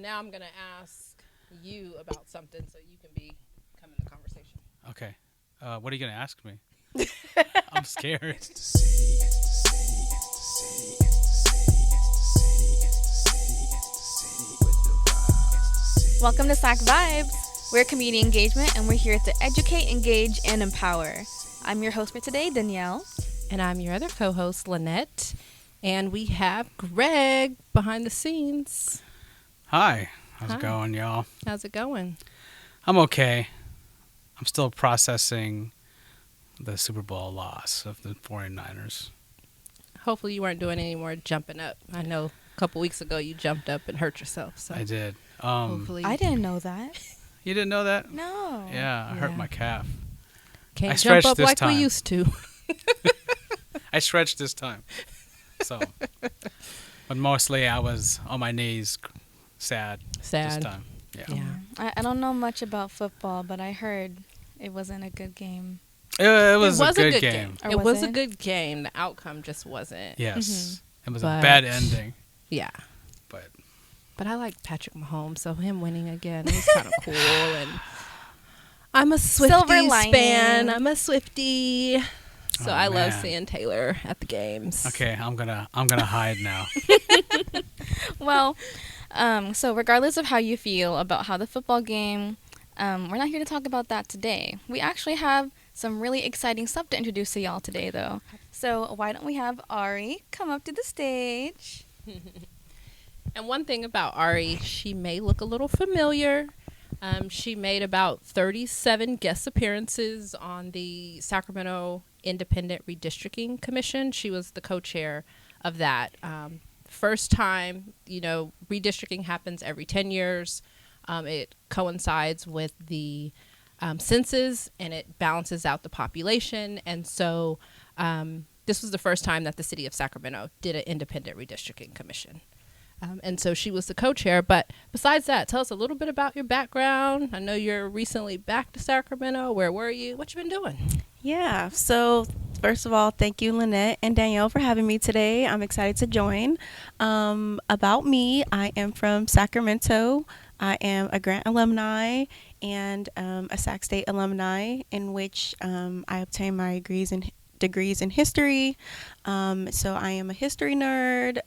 Now I'm going to ask you about something so you can come in the conversation. Okay. What are you going to ask me? I'm scared. Welcome to SacVibes. We're community engagement and we're here to educate, engage, and empower. I'm your host for today, Danielle. And I'm your other co-host, Lynette. And we have Greg behind the scenes. Hi. How's it going, y'all? How's it going? I'm okay. I'm still processing the Super Bowl loss of the 49ers. Hopefully you weren't doing any more jumping up. I know a couple weeks ago you jumped up and hurt yourself. So I did. hopefully I didn't know that. You didn't know that? No. Yeah, I hurt my calf. Can't I jump stretched up this like time. we used to. I stretched this time. So, but mostly I was on my knees, sad. This time. Yeah. I don't know much about football, but I heard it wasn't a good game. It was a good game. Or It was was a it? good game. The outcome just wasn't. Yes. It was But- a bad ending. Yeah. But I like Patrick Mahomes, so him winning again was kind of cool. And I'm a Silver Swifties lining. fan. I'm a Swiftie. So Oh, I love man. seeing Taylor at the games. okay, I'm gonna hide now. Well, so regardless of how you feel about how the football game, we're not here to talk about that today. We actually have some really exciting stuff to introduce to y'all today, though. So why don't we have Ari come up to the stage? And one thing about Ari, she may look a little familiar. She made about 37 guest appearances on the Sacramento Independent Redistricting Commission. She was the co-chair of that. First time, redistricting happens every 10 years. It coincides with the census, and it balances out the population. And so this was the first time that the city of Sacramento did an independent redistricting commission. And so she was the co-chair. But besides that, tell us a little bit about your background. I know you're recently back to Sacramento. Where were you? What you been doing? Yeah, so first of all, thank you, Lynette and Danielle, for having me today. I'm excited to join. About me, I am from Sacramento. I am a Grant alumni and a Sac State alumni, in which I obtained my degrees in history. So I am a history nerd.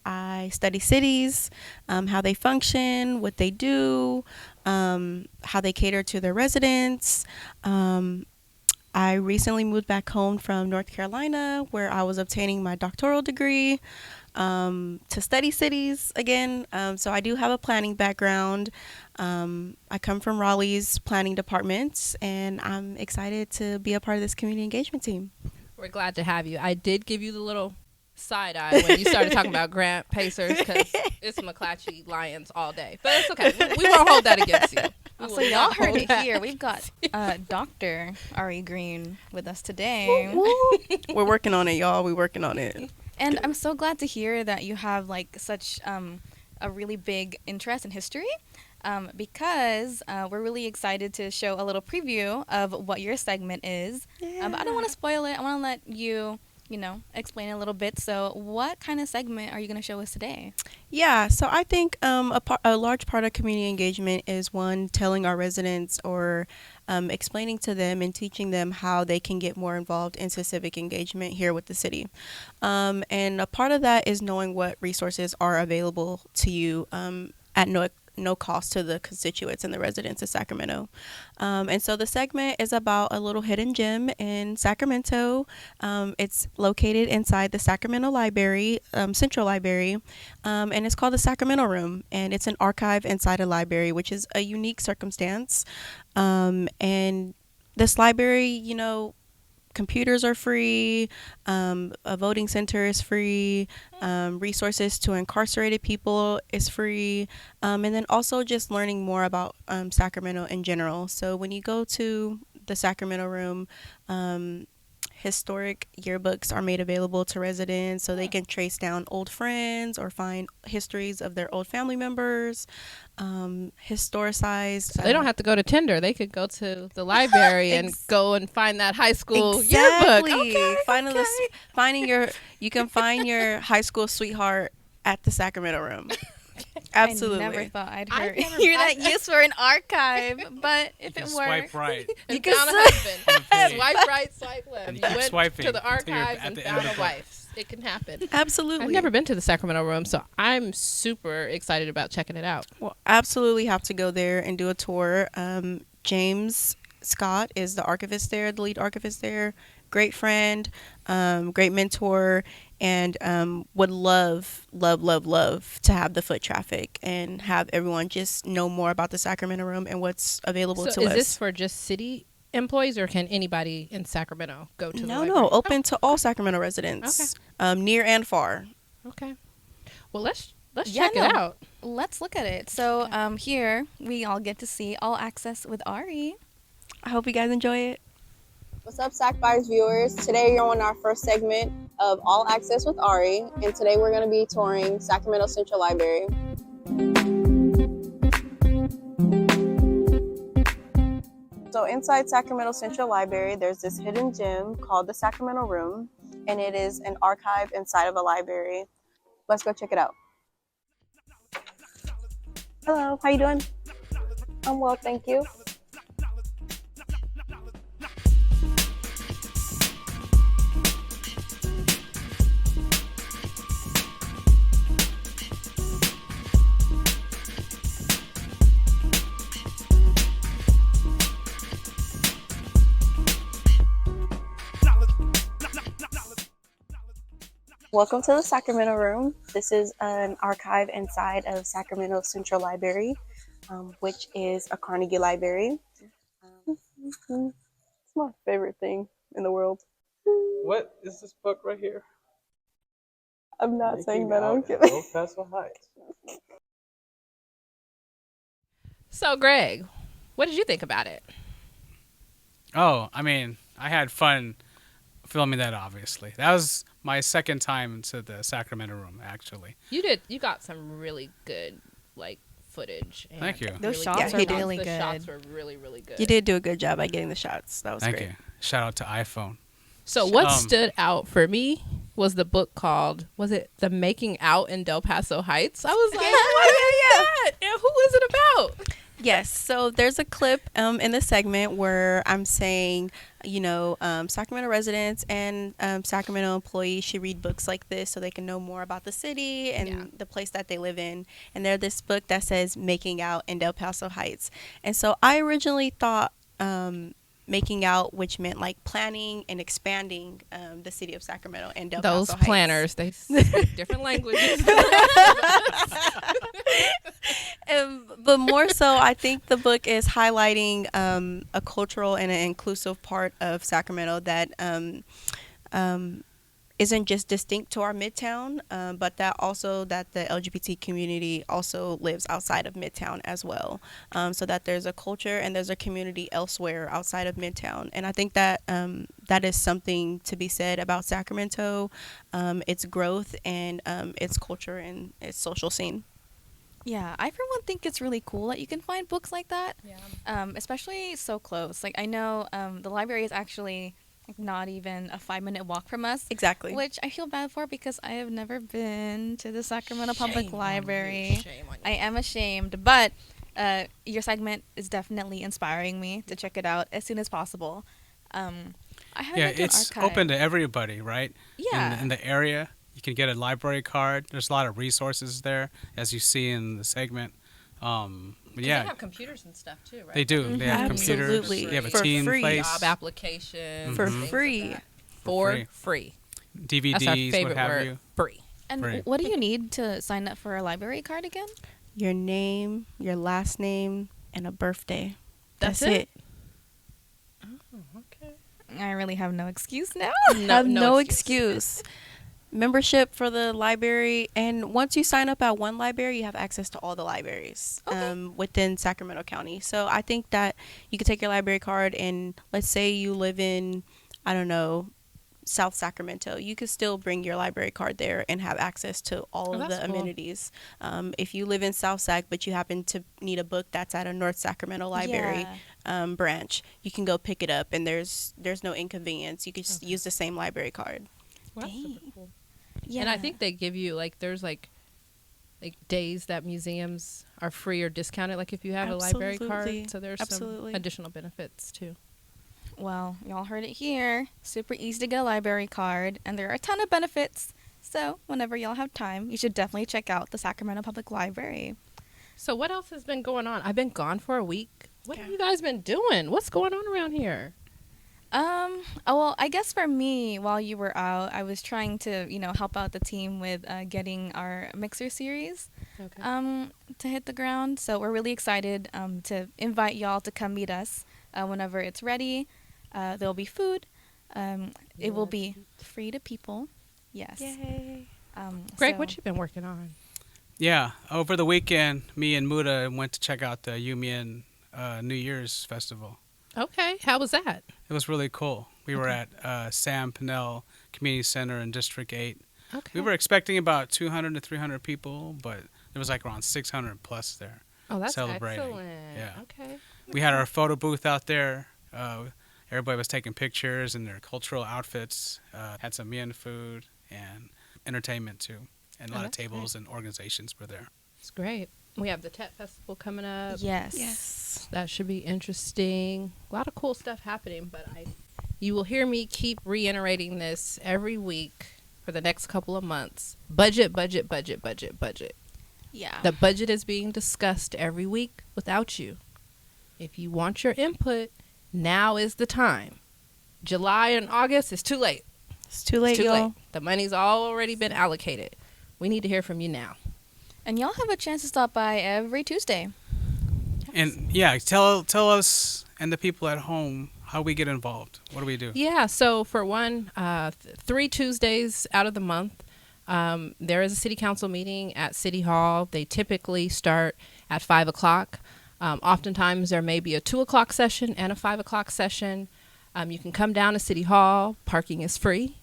I study cities, how they function, what they do, how they cater to their residents. I recently moved back home from North Carolina, where I was obtaining my doctoral degree to study cities again. So I do have a planning background. I come from Raleigh's planning departments, and I'm excited to be a part of this community engagement team. We're glad to have you. I did give you the little side eye when you started talking about Grant Pacers, because it's McClatchy Lions all day. But it's okay. We won't hold that against you. We So will y'all not heard hold it that. here. We've got Dr. Ari Green with us today. We're working on it, y'all. We're working on it. And I'm so glad to hear that you have such a really big interest in history, because we're really excited to show a little preview of what your segment is. But I don't want to spoil it. I want to let you, explain a little bit. So what kind of segment are you going to show us today? Yeah, so I think a large part of community engagement is, one, telling our residents or explaining to them and teaching them how they can get more involved into civic engagement here with the city. And a part of that is knowing what resources are available to you at no cost to the constituents and the residents of Sacramento. And so the segment is about a little hidden gem in Sacramento. It's located inside the Sacramento Library, Central Library, and it's called the Sacramento Room. And it's an archive inside a library, which is a unique circumstance. And this library, computers are free, a voting center is free, resources to incarcerated people is free, and then also just learning more about Sacramento in general. So when you go to the Sacramento Room, historic yearbooks are made available to residents so they can trace down old friends or find histories of their old family members, historicized. So they don't have to go to Tinder. They could go to the library and go and find that high school Exactly. yearbook. Okay, You can find your high school sweetheart at the Sacramento Room. Absolutely. I never thought I'd I've hear that use for an archive, but if You it can were, swipe right. And You found a can husband. page. Swipe right, swipe left. And You you keep went swiping to the until you're archives at and the end of found the a book. wife. It can happen. Absolutely. I've never been to the Sacramento Room, so I'm super excited about checking it out. Well, absolutely have to go there and do a tour. James Scott is the archivist there, the lead archivist there. Great friend, great mentor, and would love to have the foot traffic and have everyone just know more about the Sacramento Room and what's available So to is us. this for just city employees, or can anybody in Sacramento go to the No, library? open to all Sacramento residents, near and far. Okay. Well, let's Yeah, check it out. let's look at it. So here we all get to see All Access with Ari. I hope you guys enjoy it. What's up, SacVibes viewers? Today you're on our first segment of All Access with Ari, and today we're going to be touring Sacramento Central Library. So inside Sacramento Central Library, there's this hidden gem called the Sacramento Room, and it is an archive inside of a library. Let's go check it out. Hello, how you doing? I'm well, thank you. Welcome to the Sacramento Room. This is an archive inside of Sacramento Central Library, which is a Carnegie library. It's my favorite thing in the world. What is this book right here? I'm not saying Making that, I'm Out in kidding. El Paso Heights. So, Greg, what did you think about it? Oh, I mean, I had fun filming that, obviously. That was my second time to the Sacramento Room, actually. You got some really good, footage. And Thank you. Those really shots good are really The good. shots were really, really good. You did do a good job at getting the shots. That was Thank great. you. Shout out to iPhone. So what Um, stood out for me was the book called, was it The Making Out in Del Paso Heights? I was like, what is that? And who is it about? Yes, so there's a clip in the segment where I'm saying, Sacramento residents and Sacramento employees should read books like this so they can know more about the city and the place that they live in. And there's this book that says Making Out in Del Paso Heights. And so I originally thought making out, which meant like planning and expanding the city of Sacramento and Del Those Paso Heights. planners, they speak different languages. But more so, I think the book is highlighting a cultural and an inclusive part of Sacramento that isn't just distinct to our Midtown, but that the LGBT community also lives outside of Midtown as well. So that there's a culture and there's a community elsewhere outside of Midtown. And I think that that is something to be said about Sacramento, its growth and its culture and its social scene. Yeah, I for one think it's really cool that you can find books like that, especially so close. Like I know the library is actually not even a 5-minute walk from us. Exactly. Which I feel bad for because I have never been to the Sacramento Public Library. Shame on you. I am ashamed, but your segment is definitely inspiring me to check it out as soon as possible. I haven't Yeah, been to an it's archive. open to everybody, right? Yeah. In the area. You can get a library card. There's a lot of resources there, as you see in the segment. But yeah, They have computers and stuff too, right? they do. They have computers. Absolutely. They have a For teen free. place, Job applications. For things like free. that. For free. free. DVDs, That's our favorite what have word. you. Free. And Right. what do you need to sign up for a library card again? Your name, your last name, and a birthday. That's it. Okay. I really have no excuse now. Have no excuse. Membership for the library, and once you sign up at one library, you have access to all the libraries within Sacramento County. So I think that you could take your library card, and let's say you live in, I don't know, South Sacramento, you could still bring your library card there and have access to all of that's the cool. amenities. If you live in South Sac, but you happen to need a book that's at a North Sacramento library branch, you can go pick it up, and there's no inconvenience. You could just use the same library card. Well, that's super cool. Yeah. And I think they give you there's like days that museums are free or discounted, like if you have a library Absolutely. card. So there's Absolutely. some additional benefits too. Well, y'all heard it here. Super easy to get a library card, and there are a ton of benefits. So whenever y'all have time, you should definitely check out the Sacramento Public Library. So what else has been going on? I've been gone for a week. What have you guys been doing? What's going on around here? Well, I guess for me, while you were out, I was trying to, help out the team with getting our mixer series to hit the ground. So we're really excited to invite y'all to come meet us whenever it's ready. There'll be food. It will be free to people. Yes. Yay. Greg, what you been working on? Yeah, over the weekend, me and Muda went to check out the Yumian New Year's Festival. Okay, how was that? It was really cool. We were at Sam Pinnell Community Center in District 8. Okay. We were expecting about 200 to 300 people, but there was like around 600 plus there. Oh, that's celebrating. excellent. Yeah. Okay. We had our photo booth out there. Everybody was taking pictures in their cultural outfits. Had some Mian food and entertainment too. And a lot of tables and organizations were there. It's great. We have the TET Festival coming up. Yes. That should be interesting. A lot of cool stuff happening, but you will hear me keep reiterating this every week for the next couple of months. Budget, budget, budget, budget, budget. Yeah. The budget is being discussed every week without you. If you want your input, now is the time. July and August is too late. It's too late, It's too y'all. late. The money's already been allocated. We need to hear from you now. And y'all have a chance to stop by every Tuesday. And yeah, tell us and the people at home how we get involved. What do we do? Yeah, so for one, 3 Tuesdays out of the month, there is a city council meeting at City Hall. They typically start at 5 o'clock. Oftentimes there may be a 2 o'clock session and a 5 o'clock session. You can come down to City Hall. Parking is free.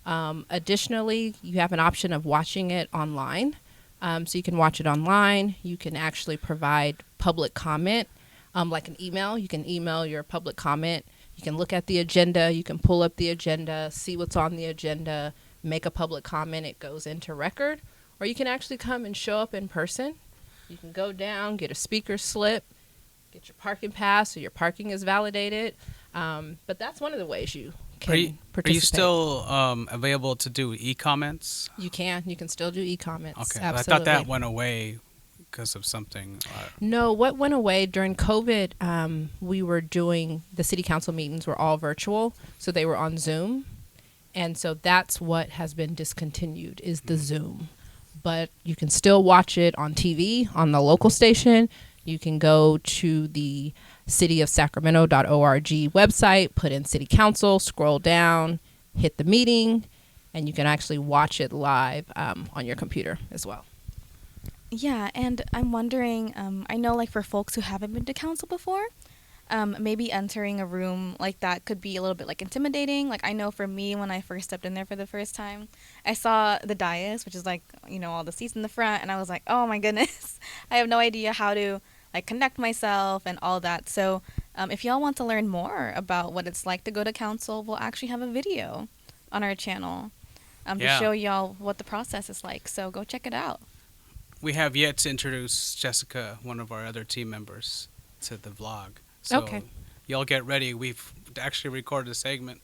Additionally, you have an option of watching it online. So you can watch it online. You can actually provide public comment, like an email. You can email your public comment. You can look at the agenda. You can pull up the agenda, see what's on the agenda, make a public comment. It goes into record. Or you can actually come and show up in person. You can go down, get a speaker slip, get your parking pass so your parking is validated. But that's one of the ways you can participate. Are you still available to do e-comments? You can still do e-comments. Okay, Absolutely. I thought that went away because of something. No, what went away during COVID, we were doing, the city council meetings were all virtual, so they were on Zoom. And so that's what has been discontinued is the Zoom. But you can still watch it on TV, on the local station. You can go to the cityofsacramento.org website, put in city council, scroll down, hit the meeting, and you can actually watch it live on your computer as well. Yeah, and I'm wondering, I know like for folks who haven't been to council before, maybe entering a room like that could be a little bit like intimidating. Like I know for me, when I first stepped in there for the first time, I saw the dais, which is like, all the seats in the front, and I was like, oh my goodness, I have no idea how to like connect myself and all that. So if y'all want to learn more about what it's like to go to council, we'll actually have a video on our channel to show y'all what the process is like. So go check it out. We have yet to introduce Jessica, one of our other team members, to the vlog. So Okay. y'all get ready. We've actually recorded a segment.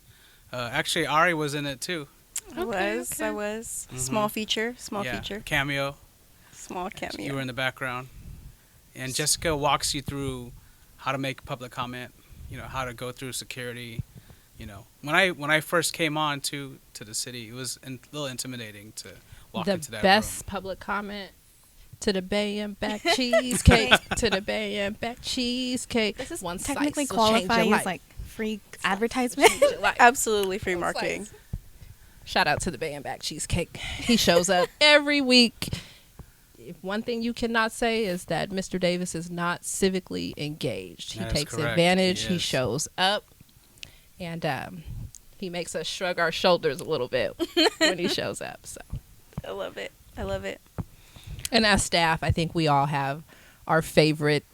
Actually, Ari was in it too. I was. Mhm. Small feature. Cameo. Small cameo. You were in the background. And Jessica walks you through how to make public comment, how to go through security. When I first came on to the city, it was a little intimidating to walk into that The best room. public comment, to the Bay and back cheesecake, to the Bay and back cheesecake. This is one technically slice will change your qualifying life. as like free advertisement. Change your life. Absolutely free One marketing. slice. Shout out to the Bay and Back Cheesecake. He shows up every week. One thing you cannot say is that Mr. Davis is not civically engaged. He That is takes correct. advantage. He Yes. shows up, and he makes us shrug our shoulders a little bit when he shows up. So, I love it. I love it. and as staff, I think we all have our favorite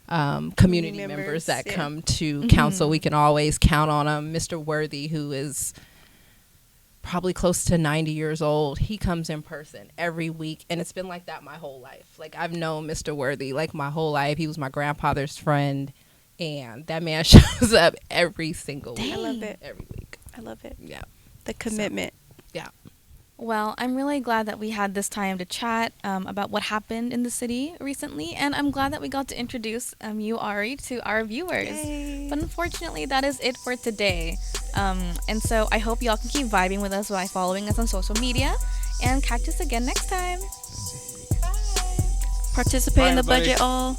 community members members, that yeah. come to council. We can always count on them. Mr. Worthy, who is probably close to 90 years old. He comes in person every week, and it's been like that my whole life. Like, I've known Mr. Worthy like my whole life. He was my grandfather's friend, and that man shows up every single week. I love it. Every week. I love it. Yeah. The commitment. Yeah. Well, I'm really glad that we had this time to chat about what happened in the city recently, and I'm glad that we got to introduce you, Ari, to our viewers. Yay. But unfortunately, that is it for today. And so I hope y'all can keep vibing with us by following us on social media, and catch us again next time. Participate Bye, in the everybody. budget all.